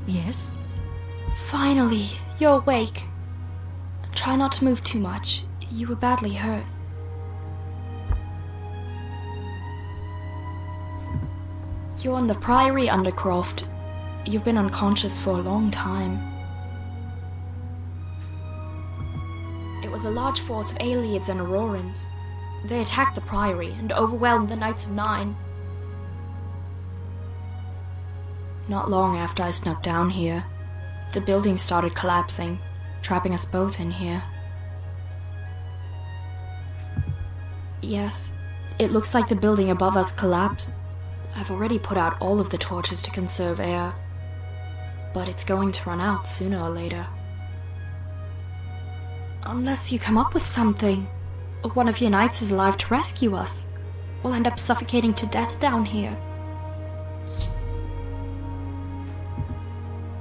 Yes? Finally, you're awake. Try not to move too much. You were badly hurt. You're on the priory, Undercroft. You've been unconscious for a long time. It was a large force of Aelids and Aurorans. They attacked the priory and overwhelmed the Knights of Nine. Not long after I snuck down here, the building started collapsing, trapping us both in here. Yes, it looks like the building above us collapsed. I've already put out all of the torches to conserve air, but it's going to run out sooner or later. Unless you come up with something, or one of your knights is alive to rescue us, we'll end up suffocating to death down here.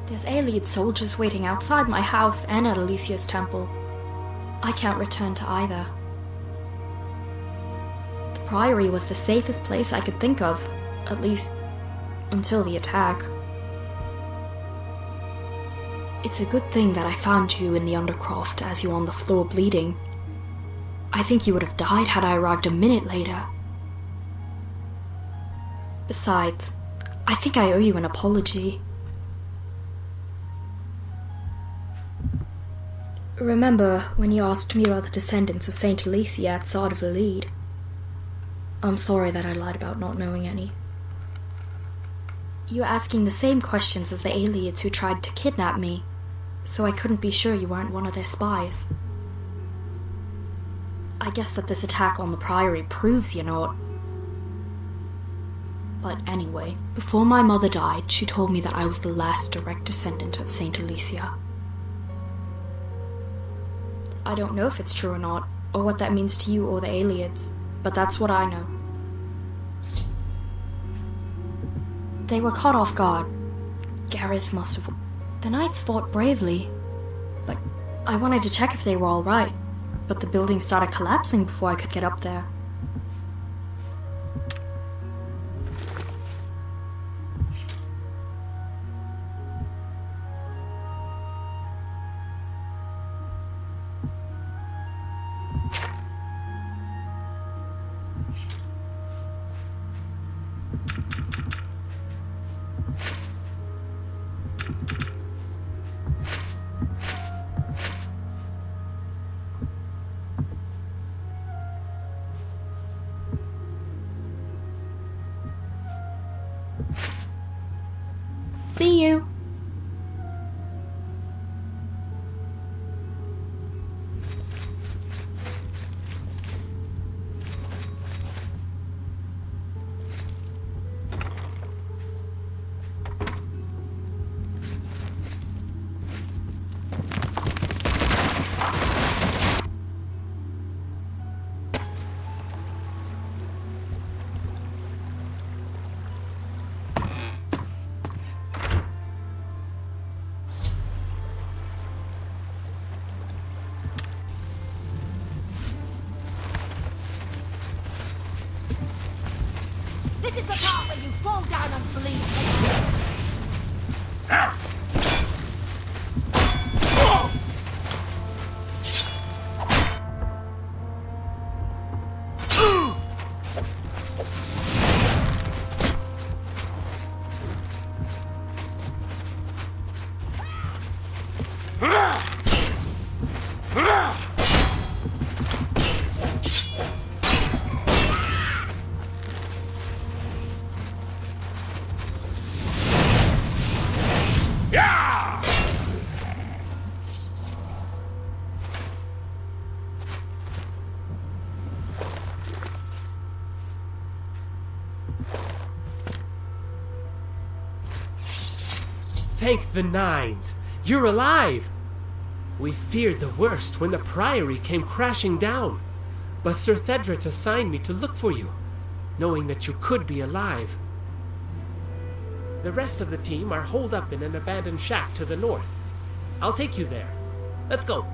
There's Aelid soldiers waiting outside my house and at Alicia's temple. I can't return to either. The priory was the safest place I could think of, at least until the attack. It's a good thing that I found you in the Undercroft as you were on the floor bleeding. I think you would have died had I arrived a minute later. Besides, I think I owe you an apology. Remember when you asked me about the descendants of Saint Alicia at Sard of the Lead? I'm sorry that I lied about not knowing any. You were asking the same questions as the Aelids who tried to kidnap me, so I couldn't be sure you weren't one of their spies. I guess that this attack on the priory proves you're not. But anyway, before my mother died, she told me that I was the last direct descendant of Saint Alicia. I don't know if it's true or not, or what that means to you or the Aelids, but that's what I know. They were caught off guard. Gareth must have... The knights fought bravely, but I wanted to check if they were all right, but the building started collapsing before I could get up there. See you. This is the part where you fall down and bleed. Thank the Nines! You're alive! We feared the worst when the priory came crashing down, but Sir Thedret assigned me to look for you, knowing that you could be alive. The rest of the team are holed up in an abandoned shack to the north. I'll take you there. Let's go.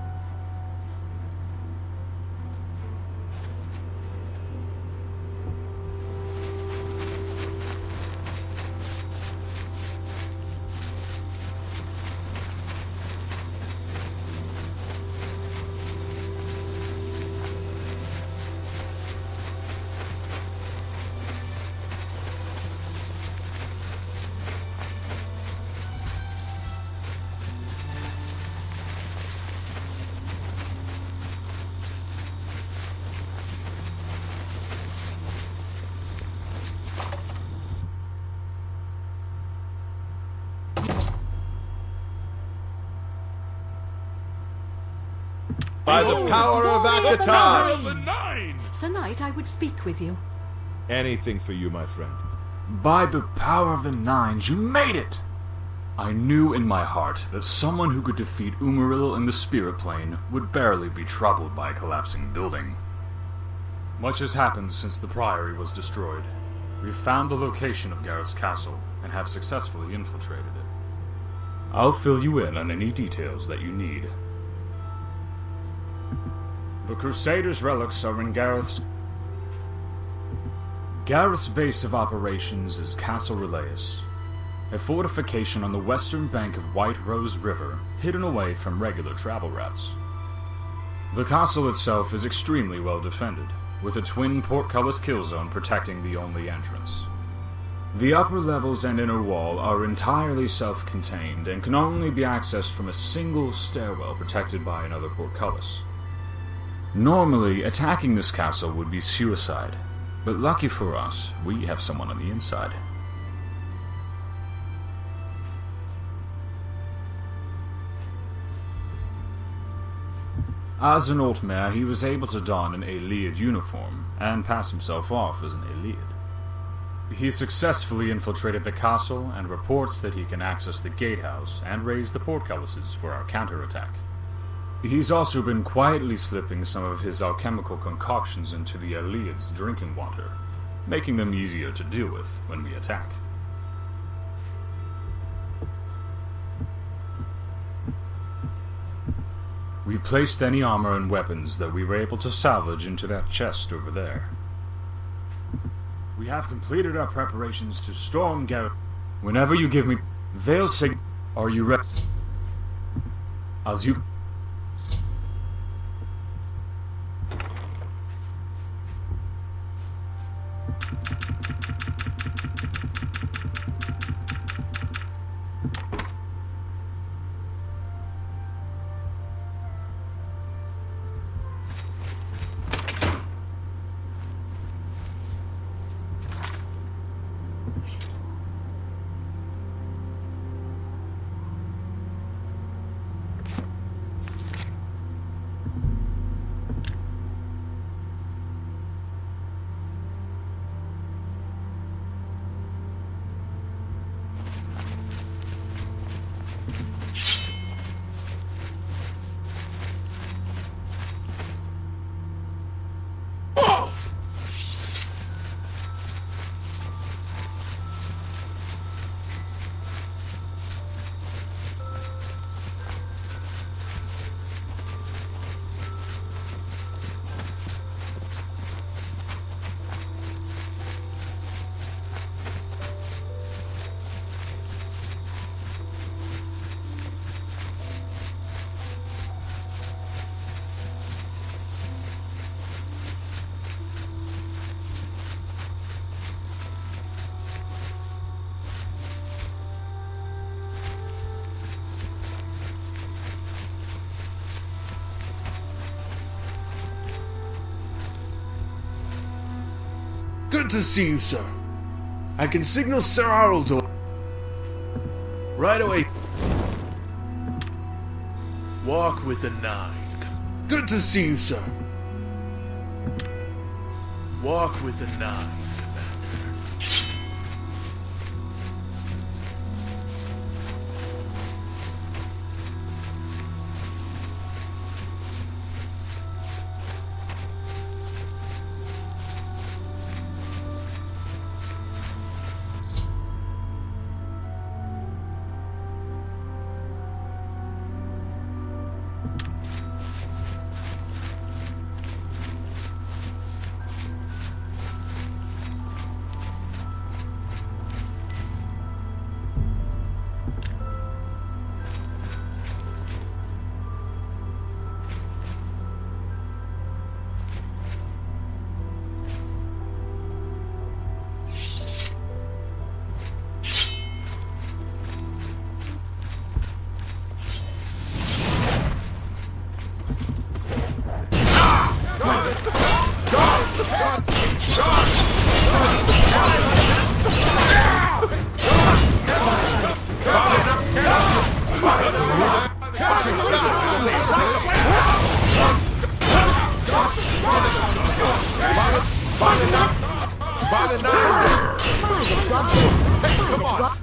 By the power of Akataj! The Nine! Sir Knight, I would speak with you. Anything for you, my friend. By the power of the Nines, you made it! I knew in my heart that someone who could defeat Umaril in the spirit plane would barely be troubled by a collapsing building. Much has happened since the priory was destroyed. We've found the location of Gareth's castle and have successfully infiltrated it. I'll fill you in on any details that you need. The Crusaders' relics are in Gareth's base of operations is Castle Relayus, a fortification on the western bank of White Rose River, hidden away from regular travel routes. The castle itself is extremely well defended, with a twin portcullis kill zone protecting the only entrance. The upper levels and inner wall are entirely self-contained and can only be accessed from a single stairwell protected by another portcullis. Normally, attacking this castle would be suicide, but lucky for us, we have someone on the inside. As an Altmare, he was able to don an Aeleid uniform and pass himself off as an Aeleid. He successfully infiltrated the castle and reports that he can access the gatehouse and raise the portcullises for our counterattack. He's also been quietly slipping some of his alchemical concoctions into the Aeleids' drinking water, making them easier to deal with when we attack. We've placed any armor and weapons that we were able to salvage into that chest over there. We have completed our preparations to storm Gareth. Whenever you give me Veil Sig, are you ready? As you... Good to see you, sir. I can signal Sir Araldor. Right away. Walk with the Nine. Good to see you, sir. Walk with the Nine, Commander. By the nine! Come on!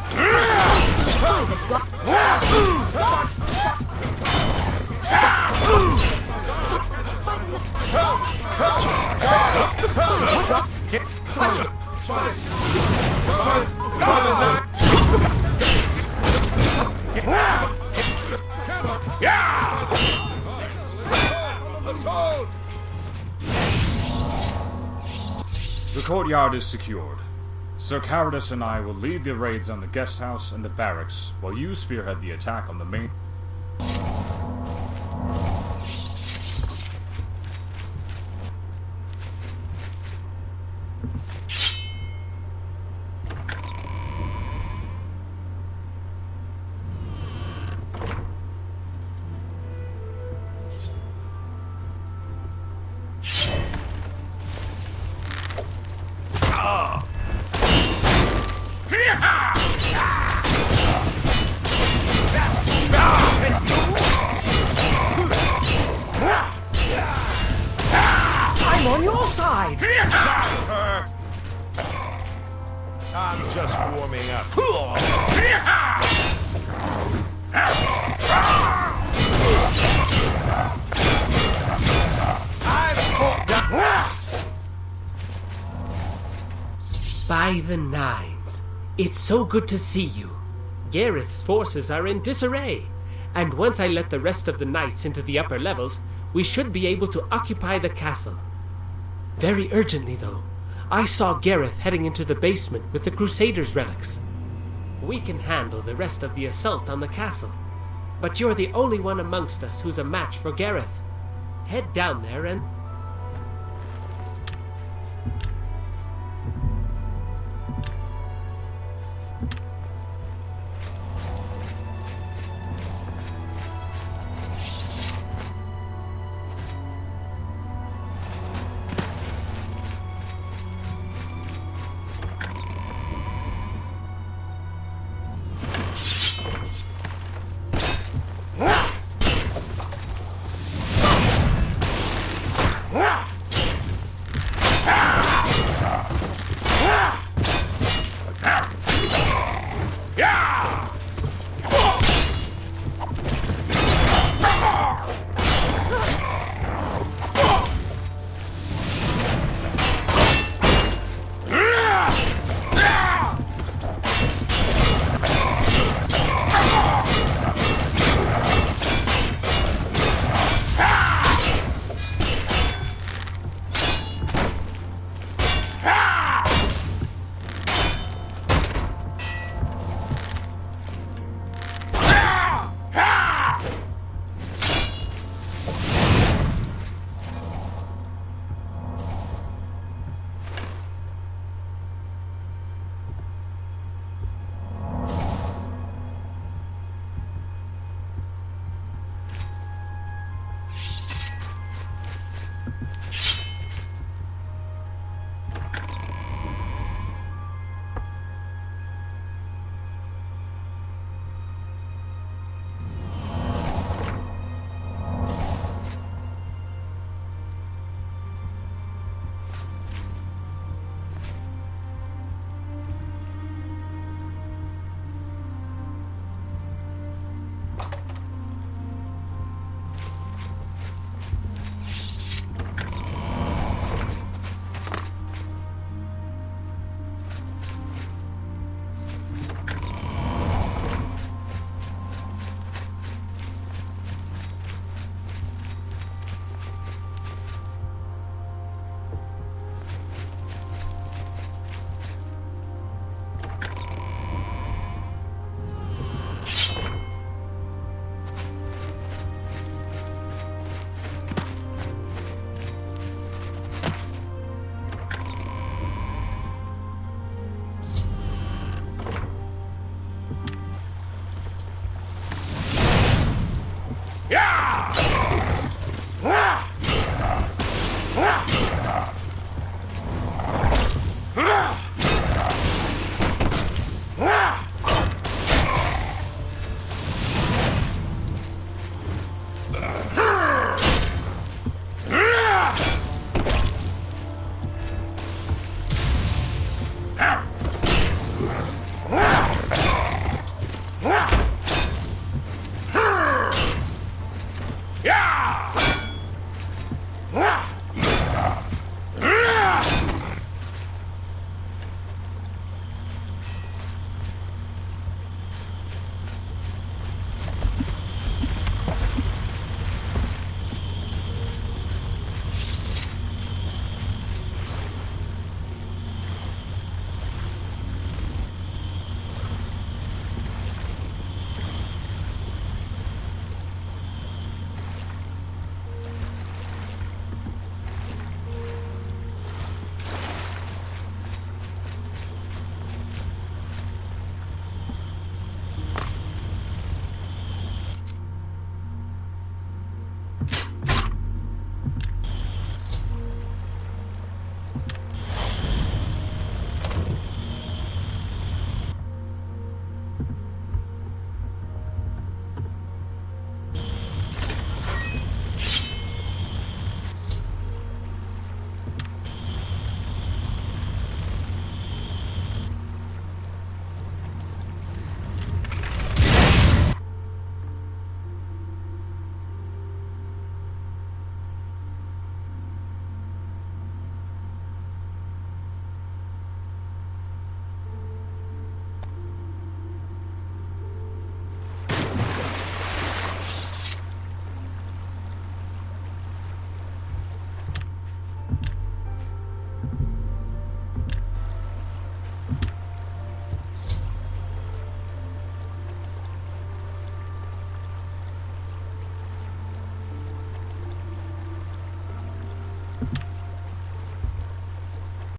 The courtyard is secured. Sir Cowardice and I will lead the raids on the guest house and the barracks, while you spearhead the attack on the main... I'm on your side! I'm just warming up. By the nines. It's so good to see you. Gareth's forces are in disarray, and once I let the rest of the knights into the upper levels, we should be able to occupy the castle. Very urgently, though, I saw Gareth heading into the basement with the Crusaders' relics. We can handle the rest of the assault on the castle, but you're the only one amongst us who's a match for Gareth. Head down there and